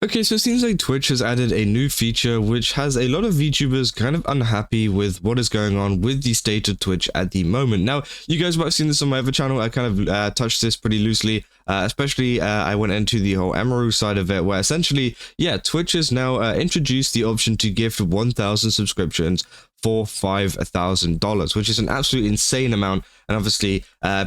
Okay, so it seems like Twitch has added a new feature which has a lot of VTubers kind of unhappy with what is going on with the state of Twitch at the moment. Now, you guys might have seen this on my other channel. I kind of touched this pretty loosely, especially I went into the whole Emerald side of it, where essentially, yeah, Twitch has now introduced the option to gift 1,000 subscriptions for $5,000, which is an absolutely insane amount, and obviously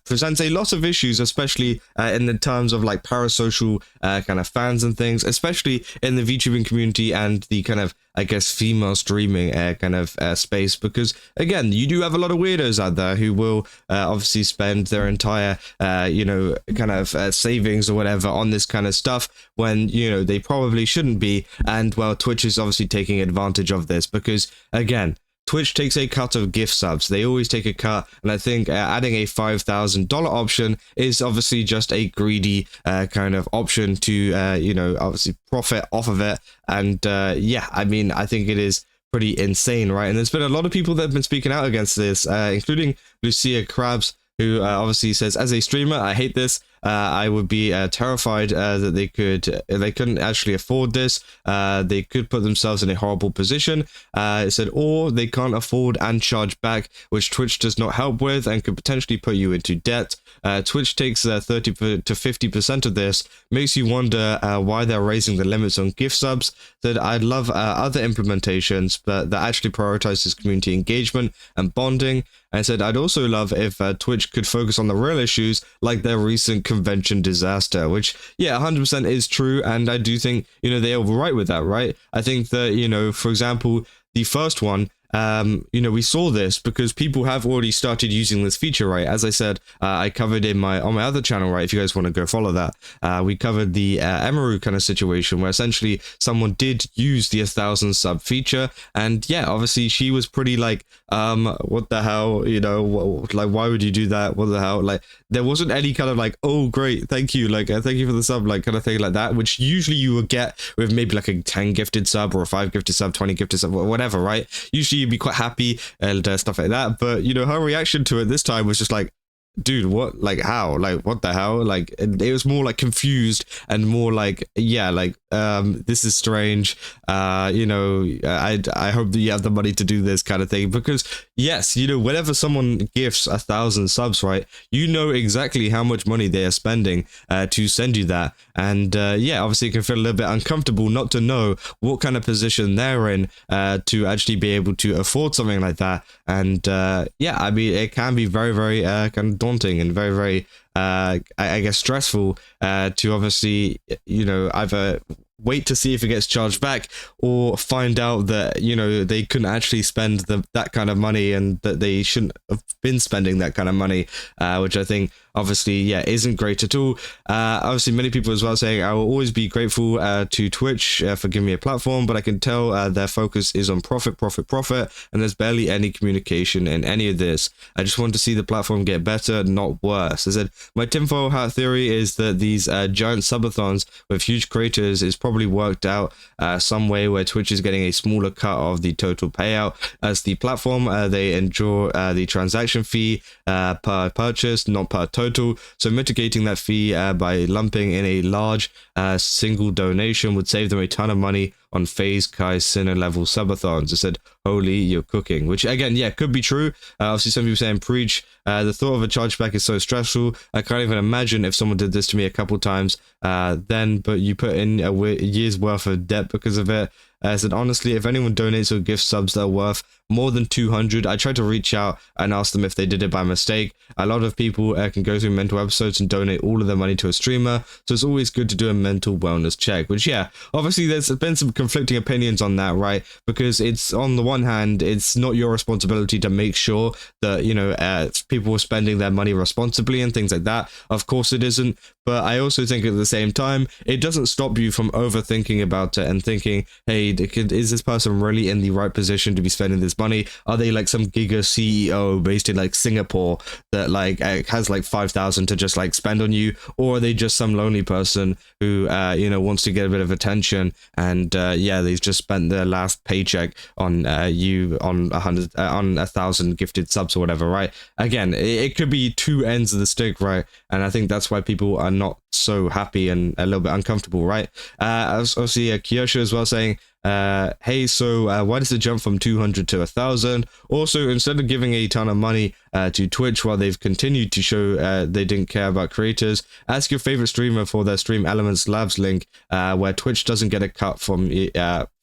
presents a lot of issues, especially in the terms of like parasocial kind of fans and things, especially in the VTubing community and the kind of, I guess, female streaming kind of space, because again, you do have a lot of weirdos out there who will obviously spend their entire kind of savings or whatever on this kind of stuff when, you know, they probably shouldn't be. And well, Twitch is obviously taking advantage of this because, again, Twitch takes a cut of gift subs. They always take a cut, and I think adding a $5,000 option is obviously just a greedy kind of option to, obviously profit off of it. And yeah, I mean, I think it is pretty insane, right? And there's been a lot of people that have been speaking out against this, including Lucia Krabs, who obviously says, as a streamer, I hate this. I would be terrified that they couldn't actually afford this. They could put themselves in a horrible position. It said, or they can't afford and charge back, which Twitch does not help with and could potentially put you into debt. Twitch takes 30 to 50% of this. Makes you wonder why they're raising the limits on gift subs. That I'd love other implementations that actually prioritizes community engagement and bonding. I said I'd also love if Twitch could focus on the real issues like their recent convention disaster, which, yeah, 100% is true. And I do think, they are right with that, right? I think that, for example, the first one, we saw this because people have already started using this feature, right? As I said, I covered on my other channel, right? If you guys want to go follow that, we covered the Emerald kind of situation where essentially someone did use the 1,000 sub feature, and yeah, obviously she was pretty like, what the hell, like, why would you do that? What the hell? Like, there wasn't any kind of like, oh great, thank you, like thank you for the sub, like kind of thing like that, which usually you would get with maybe like a 10 gifted sub or a 5 gifted sub, 20 gifted sub, whatever, right? Usually you'd be quite happy and stuff like that, but her reaction to it this time was just like, dude, what, like, how, like, what the hell? Like, it was more like confused and more like, yeah, like, this is strange, I hope that you have the money to do this kind of thing, because yes, whenever someone gifts 1,000 subs, right, exactly how much money they are spending to send you that, and yeah, obviously it can feel a little bit uncomfortable not to know what kind of position they're in to actually be able to afford something like that. And yeah, I mean, it can be very, very kind of daunting and very, very I guess stressful to obviously either wait to see if it gets charged back or find out that they couldn't actually spend that kind of money and that they shouldn't have been spending that kind of money, which I think obviously, yeah, isn't great at all. Obviously, many people as well saying, I will always be grateful to Twitch for giving me a platform, but I can tell their focus is on profit, and there's barely any communication in any of this. I just want to see the platform get better, not worse. I said, my tinfoil hat theory is that these giant subathons with huge creators is probably worked out some way where Twitch is getting a smaller cut of the total payout as the platform. They endure the transaction fee per purchase, not per total. So mitigating that fee by lumping in a large single donation would save them a ton of money on FaZe, Kai, Sinner level subathons. I said, holy, you're cooking, which again, yeah, could be true. Obviously, some people saying preach. The thought of a chargeback is so stressful. I can't even imagine if someone did this to me a couple times but you put in a year's worth of debt because of it. I said, honestly, if anyone donates or gift subs that are worth more than 200, I try to reach out and ask them if they did it by mistake. A lot of people can go through mental episodes and donate all of their money to a streamer, so it's always good to do a mental wellness check, which, yeah, obviously there's been some conflicting opinions on that, right? Because it's, on the one hand, it's not your responsibility to make sure that, people are spending their money responsibly and things like that. Of course it isn't, but I also think at the same time, it doesn't stop you from overthinking about it and thinking, hey, is this person really in the right position to be spending this money? Are they like some giga CEO based in like Singapore that like has like 5,000 to just like spend on you, or are they just some lonely person who wants to get a bit of attention and yeah, they've just spent their last paycheck on you on 1,000 gifted subs or whatever, right? Again, it could be two ends of the stick, right? And I think that's why people are not so happy and a little bit uncomfortable, right? Obviously, Kyosho as well saying, hey, so why does it jump from 200 to 1,000? Also, instead of giving a ton of money to Twitch while they've continued to show they didn't care about creators, ask your favorite streamer for their Stream Elements Labs link, where Twitch doesn't get a cut from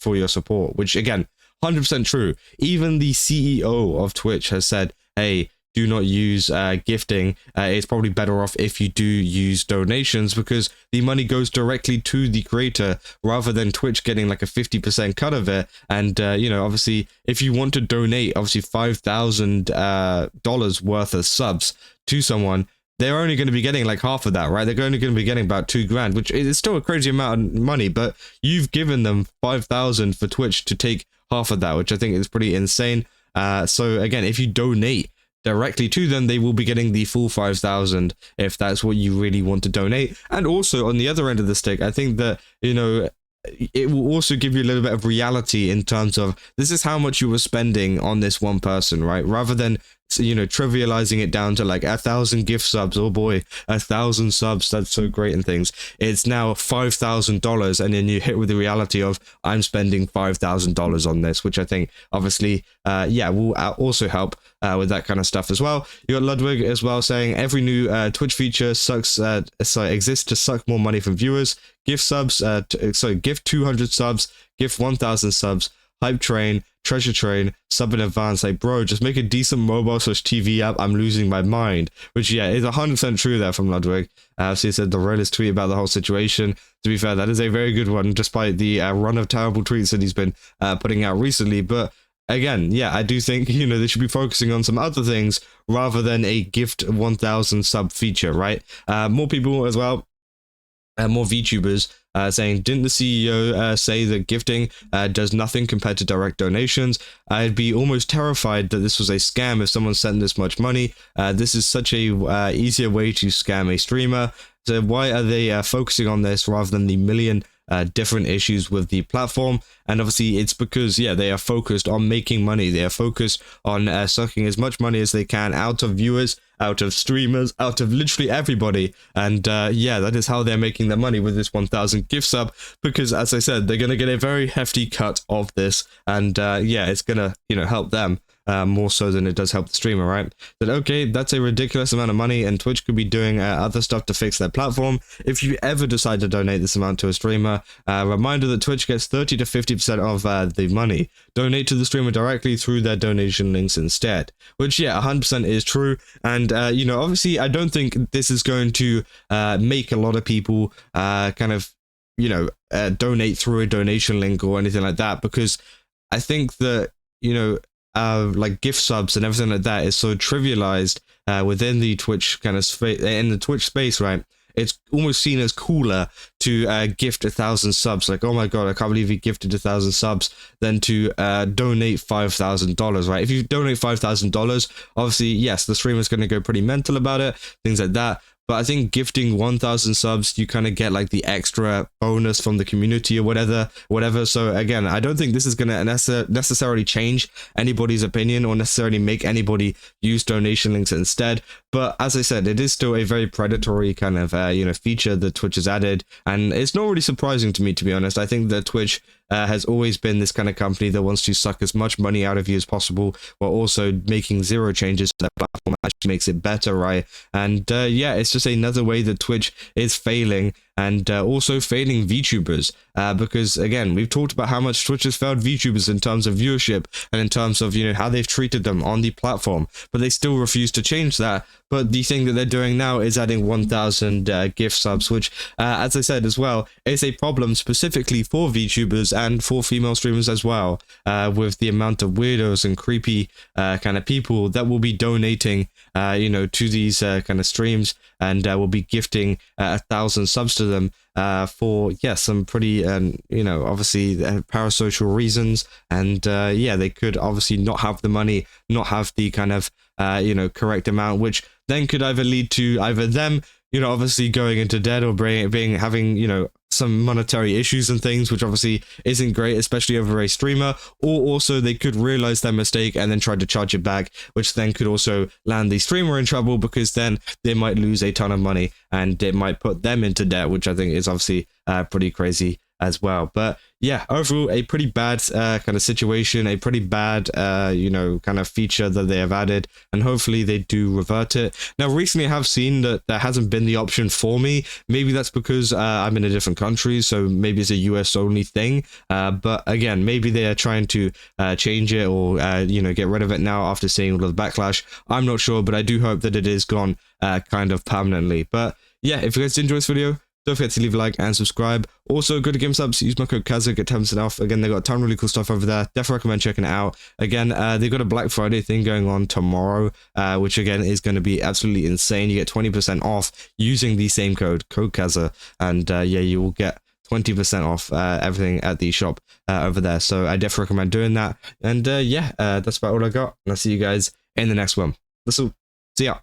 for your support, which again, 100% true. Even the CEO of Twitch has said, hey, do not use gifting. It's probably better off if you do use donations, because the money goes directly to the creator rather than Twitch getting like a 50% cut of it. And you know, obviously, if you want to donate obviously $5,000 worth of subs to someone, they're only going to be getting like half of that, right? They're only going to be getting about $2,000, which is still a crazy amount of money, but you've given them 5,000 for Twitch to take half of that, which I think is pretty insane. So again, if you donate directly to them, they will be getting the full 5,000 if that's what you really want to donate. And also on the other end of the stick, I think that, you know, it will also give you a little bit of reality in terms of this is how much you were spending on this one person, right? Rather than, you know, trivializing it down to like 1,000 gift subs, oh boy, 1,000 subs, that's so great and things. It's now $5,000, and then you hit with the reality of I'm spending $5,000 on this, which I think obviously yeah, will also help with that kind of stuff as well. You got Ludwig as well saying every new Twitch feature exists to suck more money from viewers. Gift subs, gift 200 subs, gift 1,000 subs, hype train, treasure train, sub in advance. Like, bro, just make a decent mobile/TV app. I'm losing my mind. Which, yeah, is 100% true there from Ludwig. So he said the realest tweet about the whole situation. To be fair, that is a very good one, despite the run of terrible tweets that he's been putting out recently. But again, yeah, I do think, you know, they should be focusing on some other things rather than a gift 1,000 sub feature, right? More people as well. More VTubers saying, didn't the CEO say that gifting does nothing compared to direct donations? I'd be almost terrified that this was a scam if someone sent this much money. This is such a easier way to scam a streamer. So why are they focusing on this rather than the million different issues with the platform? And obviously it's because, yeah, they are focused on making money. They are focused on sucking as much money as they can out of viewers, out of streamers, out of literally everybody. And yeah, that is how they're making their money with this 1,000 gift sub, because as I said, they're going to get a very hefty cut of this. And yeah, it's going to, you know, help them more so than it does help the streamer, right? But okay, that's a ridiculous amount of money, and Twitch could be doing other stuff to fix their platform. If you ever decide to donate this amount to a streamer, reminder that Twitch gets 30 to 50% of the money. Donate to the streamer directly through their donation links instead, which, yeah, 100% is true. And you know, obviously I don't think this is going to make a lot of people kind of, you know, donate through a donation link or anything like that, because I think that, you know, like gift subs and everything like that is so trivialized within the Twitch kind of space, in the Twitch space, right? It's almost seen as cooler to gift 1,000 subs. Like, oh my god, I can't believe he gifted 1,000 subs, than to donate $5,000, right? If you donate $5,000, obviously, yes, the streamer's going to go pretty mental about it, things like that. But I think gifting 1,000 subs, you kind of get like the extra bonus from the community or whatever. So again, I don't think this is going to necessarily change anybody's opinion or necessarily make anybody use donation links instead. But as I said, it is still a very predatory kind of, you know, feature that Twitch has added. And it's not really surprising to me, to be honest. I think that Twitch has always been this kind of company that wants to suck as much money out of you as possible, while also making zero changes to their platform actually makes it better, right? And yeah, it's just another way that Twitch is failing, and also failing VTubers, because again, we've talked about how much Twitch has failed VTubers in terms of viewership and in terms of, you know, how they've treated them on the platform, but they still refuse to change that. But the thing that they're doing now is adding 1,000 gift subs, which, as I said as well, is a problem specifically for VTubers and for female streamers as well, with the amount of weirdos and creepy kind of people that will be donating, you know, to these kind of streams, and will be gifting 1,000 subs to them for, yeah, some pretty, you know, obviously parasocial reasons. And yeah, they could obviously not have the money, not have the kind of, you know, correct amount, which then could either lead to either them, you know, obviously going into debt, or having, you know, some monetary issues and things, which obviously isn't great, especially over a streamer. Or also they could realize their mistake and then try to charge it back, which then could also land the streamer in trouble, because then they might lose a ton of money and it might put them into debt, which I think is obviously pretty crazy as well. But yeah, overall a pretty bad kind of situation, a pretty bad you know, kind of feature that they have added, and hopefully they do revert it. Now recently I have seen that there hasn't been the option for me. Maybe that's because I'm in a different country, so maybe it's a US only thing, but again, maybe they are trying to change it, or you know, get rid of it now after seeing all of the backlash. I'm not sure, but I do hope that it is gone kind of permanently. But yeah, if you guys did enjoy this video, don't forget to leave a like and subscribe. Also, go to GameSubs, use my code Kaza, get 10% off. Again, they got a ton of really cool stuff over there. Definitely recommend checking it out. Again, they've got a Black Friday thing going on tomorrow, which again is going to be absolutely insane. You get 20% off using the same code Kaza, and yeah, you will get 20% off everything at the shop over there. So I definitely recommend doing that. And yeah, that's about all I got. And I'll see you guys in the next one. See ya.